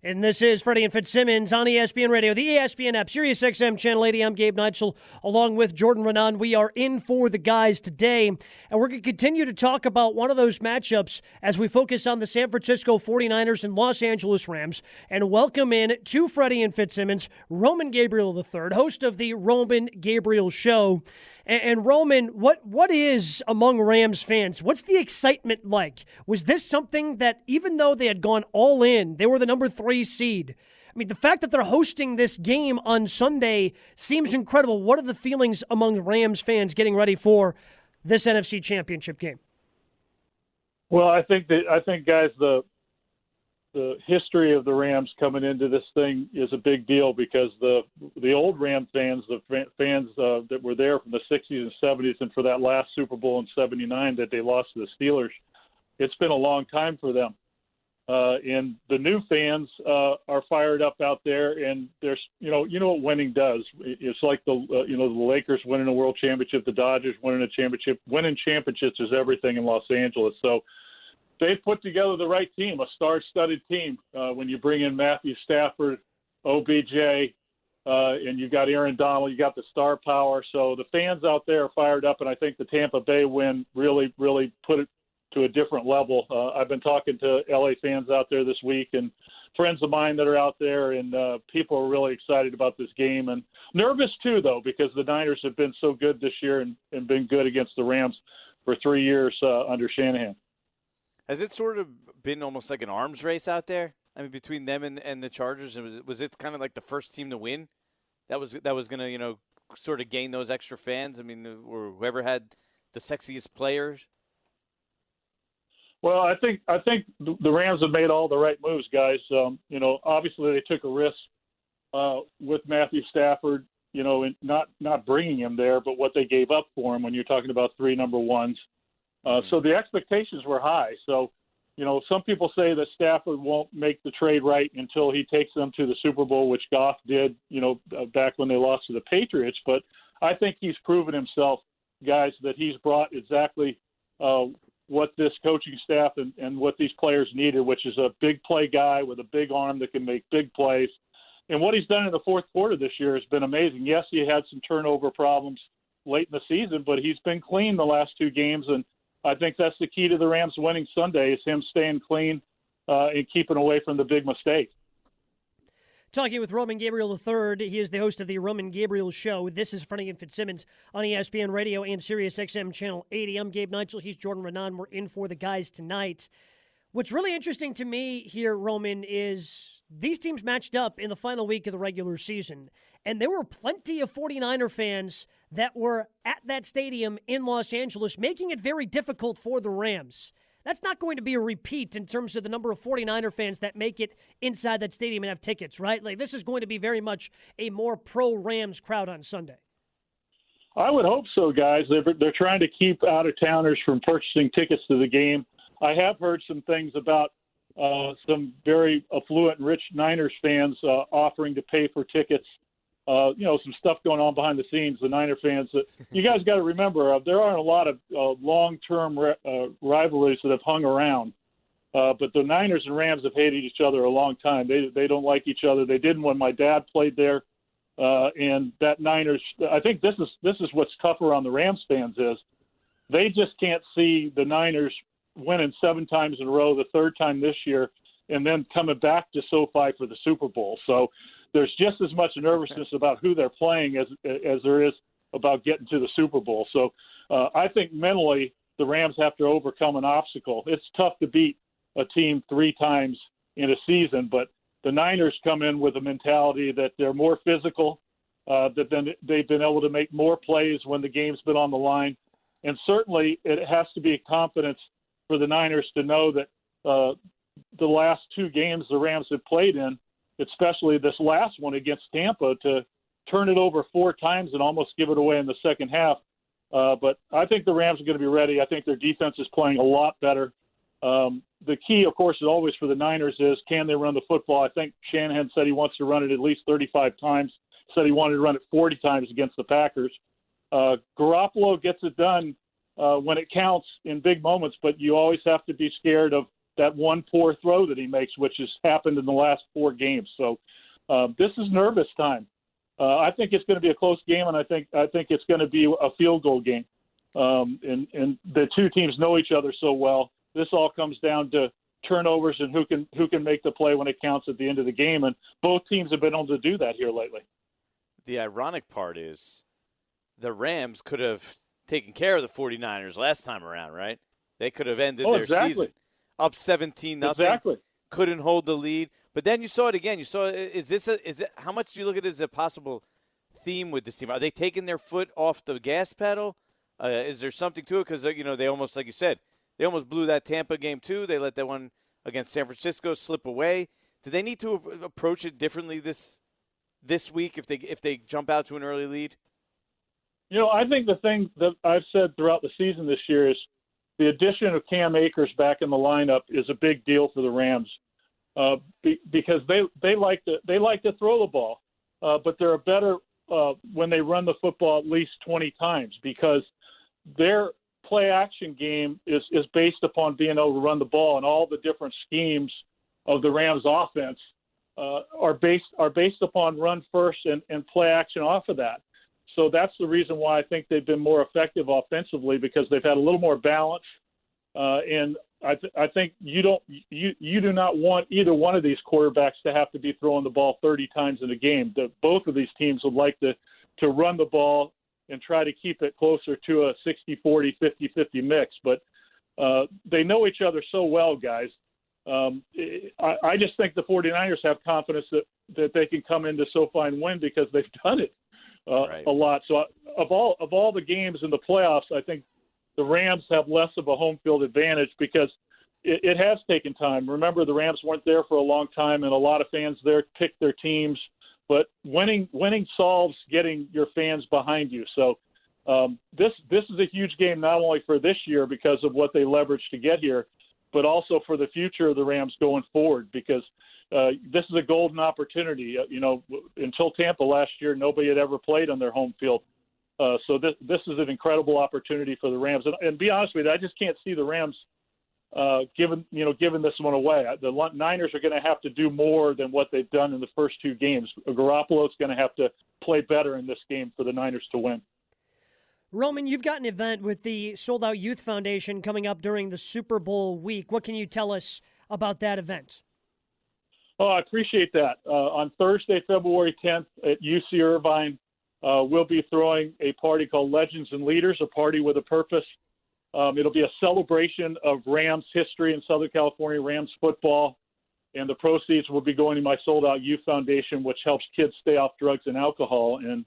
And this is Freddie and Fitzsimmons on ESPN Radio, the ESPN app, Sirius XM Channel 80. I'm Gabe Neitzel, along with Jordan Renan. We are in for the guys today, and we're going to continue to talk about one of those matchups as we focus on the San Francisco 49ers and Los Angeles Rams, and welcome in to Freddie and Fitzsimmons, Roman Gabriel III, host of the Roman Gabriel Show. And Roman, what is among Rams fans? What's the excitement like? Was this something that, even though they had gone all in, they were the number 3 seed? I mean, the fact that they're hosting this game on Sunday seems incredible. What are the feelings among Rams fans getting ready for this NFC Championship game? Well, I think guys, the history of the Rams coming into this thing is a big deal because the old Ram fans, the fans that were there from the 60s and 70s and for that last Super Bowl in '79 that they lost to the Steelers, it's been a long time for them. And the new fans are fired up out there, and there's you know what winning does. It's like the Lakers winning a world championship, the Dodgers winning a championship. Winning championships is everything in Los Angeles. So they've put together the right team, a star-studded team. When you bring in Matthew Stafford, OBJ, and you've got Aaron Donald, you got the star power. So the fans out there are fired up, and I think the Tampa Bay win really, really put it to a different level. I've been talking to LA fans out there this week and friends of mine that are out there, and people are really excited about this game and nervous too, though, because the Niners have been so good this year and been good against the Rams for 3 years under Shanahan. Has it sort of been almost like an arms race out there? I mean, between them and the Chargers, was it kind of like the first team to win that was going to sort of gain those extra fans? I mean, or whoever had the sexiest players. Well, I think the Rams have made all the right moves, guys. Obviously they took a risk with Matthew Stafford, and not bringing him there, but what they gave up for him when you're talking about 3 number ones. So the expectations were high. So, some people say that Stafford won't make the trade right until he takes them to the Super Bowl, which Goff did, back when they lost to the Patriots. But I think he's proven himself, guys, that he's brought exactly what this coaching staff and what these players needed, which is a big play guy with a big arm that can make big plays. And what he's done in the fourth quarter this year has been amazing. Yes, he had some turnover problems late in the season, but he's been clean the last 2 games, and I think that's the key to the Rams winning Sunday is him staying clean and keeping away from the big mistakes. Talking with Roman Gabriel III, he is the host of the Roman Gabriel Show. This is Freddie and Fitzsimmons on ESPN Radio and Sirius XM Channel 80. I'm Gabe Neitzel. He's Jordan Renan. We're in for the guys tonight. What's really interesting to me here, Roman, is these teams matched up in the final week of the regular season, and there were plenty of 49er fans that were at that stadium in Los Angeles, making it very difficult for the Rams. That's not going to be a repeat in terms of the number of 49er fans that make it inside that stadium and have tickets, right? Like, this is going to be very much a more pro-Rams crowd on Sunday. I would hope so, guys. They're trying to keep out-of-towners from purchasing tickets to the game. I have heard some things about some very affluent, rich Niners fans offering to pay for tickets. Some stuff going on behind the scenes, the Niner fans. You guys got to remember, there aren't a lot of long-term rivalries that have hung around. But the Niners and Rams have hated each other a long time. They don't like each other. They didn't when my dad played there. And that Niners, I think this is what's tougher on the Rams fans is they just can't see the Niners winning 7 times in a row, the 3rd time this year, and then coming back to SoFi for the Super Bowl. So there's just as much nervousness about who they're playing as there is about getting to the Super Bowl. So I think mentally the Rams have to overcome an obstacle. It's tough to beat a team 3 times in a season, but the Niners come in with a mentality that they're more physical, that they've been able to make more plays when the game's been on the line. And certainly it has to be confidence for the Niners to know that the last 2 games the Rams have played in, especially this last one against Tampa, to turn it over 4 times and almost give it away in the second half. But I think the Rams are going to be ready. I think their defense is playing a lot better. The key, of course, is always for the Niners is can they run the football? I think Shanahan said he wants to run it at least 35 times, said he wanted to run it 40 times against the Packers. Garoppolo gets it done when it counts in big moments, but you always have to be scared of that one poor throw that he makes, which has happened in the last 4 games. So this is nervous time. I think it's going to be a close game, and I think it's going to be a field goal game. And the two teams know each other so well. This all comes down to turnovers and who can make the play when it counts at the end of the game. And both teams have been able to do that here lately. The ironic part is the Rams could have taken care of the 49ers last time around, right? They could have ended their season up 17-0. Exactly. Couldn't hold the lead. But then you saw it again. You saw how much do you look at it as a possible theme with this team? Are they taking their foot off the gas pedal? Is there something to it? Because, they almost, like you said, they almost blew that Tampa game too. They let that one against San Francisco slip away. Do they need to approach it differently this week if they jump out to an early lead? I think the thing that I've said throughout the season this year is the addition of Cam Akers back in the lineup is a big deal for the Rams because they like to throw the ball, but they're better when they run the football at least 20 times because their play action game is based upon being able to run the ball, and all the different schemes of the Rams offense are based upon run first and play action off of that. So that's the reason why I think they've been more effective offensively because they've had a little more balance. And I think you do not want either one of these quarterbacks to have to be throwing the ball 30 times in a game. Both of these teams would like to run the ball and try to keep it closer to a 60-40, 50-50 mix. But they know each other so well, guys. I just think the 49ers have confidence that they can come into SoFi and win because they've done it a lot. So of all the games in the playoffs, I think the Rams have less of a home field advantage because it has taken time. Remember, the Rams weren't there for a long time, and a lot of fans there picked their teams. But winning solves getting your fans behind you. So this is a huge game not only for this year because of what they leveraged to get here, but also for the future of the Rams going forward because this is a golden opportunity. Until Tampa last year, nobody had ever played on their home field. So this is an incredible opportunity for the Rams. And be honest with you, I just can't see the Rams giving this one away. The Niners are going to have to do more than what they've done in the first 2 games. Garoppolo's going to have to play better in this game for the Niners to win. Roman, you've got an event with the Sold Out Youth Foundation coming up during the Super Bowl week. What can you tell us about that event? Oh, I appreciate that. On Thursday, February 10th at UC Irvine, we'll be throwing a party called Legends and Leaders, a party with a purpose. It'll be a celebration of Rams history in Southern California, Rams football, and the proceeds will be going to my Sold Out Youth Foundation, which helps kids stay off drugs and alcohol. And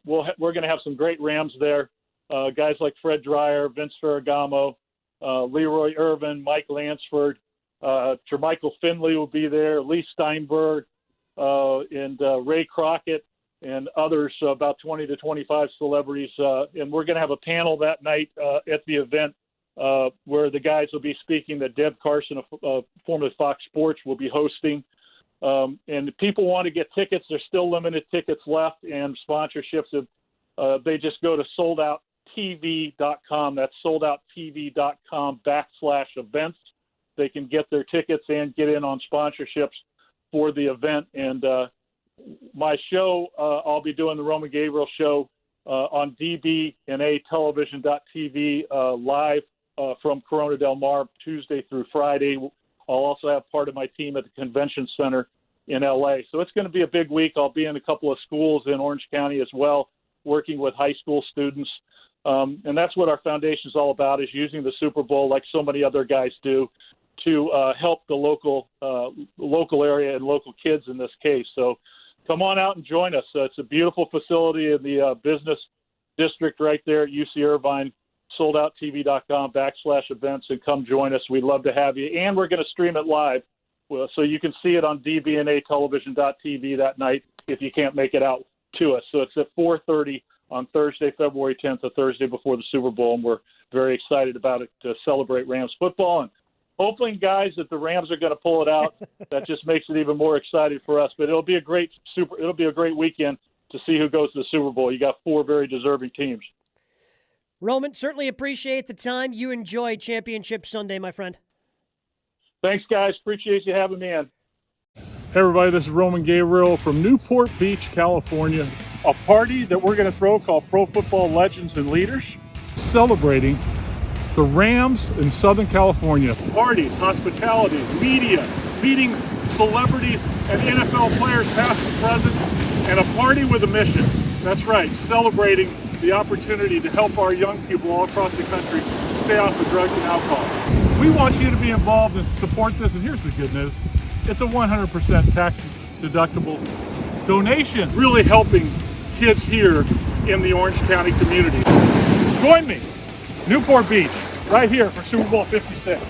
we're going to have some great Rams there, guys like Fred Dreyer, Vince Ferragamo, Leroy Irvin, Mike Lansford, Jermichael Finley will be there, Lee Steinberg, and Ray Crockett, and others, about 20 to 25 celebrities. And we're going to have a panel that night at the event where the guys will be speaking that Deb Carson, formerly Fox Sports, will be hosting. And if people want to get tickets, there's still limited tickets left and sponsorships. They just go to soldouttv.com. That's soldouttv.com/events. They can get their tickets and get in on sponsorships for the event. And my show, I'll be doing the Roman Gabriel show on DBNA television.tv live from Corona Del Mar Tuesday through Friday. I'll also have part of my team at the convention center in LA. So it's going to be a big week. I'll be in a couple of schools in Orange County as well, working with high school students. And that's what our foundation is all about, is using the Super Bowl, like so many other guys do, to help the local area and local kids in this case. So come on out and join us. It's a beautiful facility in the business district right there at UC Irvine, soldouttv.com/events, and come join us. We'd love to have you. And we're going to stream it live, so you can see it on DBNA television.tv that night if you can't make it out to us. So it's at 4:30 on Thursday, February 10th, the Thursday before the Super Bowl, and we're very excited about it to celebrate Rams football. And hoping, guys, that the Rams are going to pull it out. That just makes it even more exciting for us. But it'll be a great weekend to see who goes to the Super Bowl. You got 4 very deserving teams. Roman, certainly appreciate the time. You enjoy Championship Sunday, my friend. Thanks, guys. Appreciate you having me in. Hey everybody, this is Roman Gabriel from Newport Beach, California. A party that we're going to throw called Pro Football Legends and Leaders, celebrating the Rams in Southern California. Parties, hospitality, media, meeting celebrities and NFL players past and present, and a party with a mission. That's right, celebrating the opportunity to help our young people all across the country stay off of drugs and alcohol. We want you to be involved and support this, and here's the good news. It's a 100% tax deductible donation, really helping kids here in the Orange County community. Join me, Newport Beach, right here for Super Bowl 56.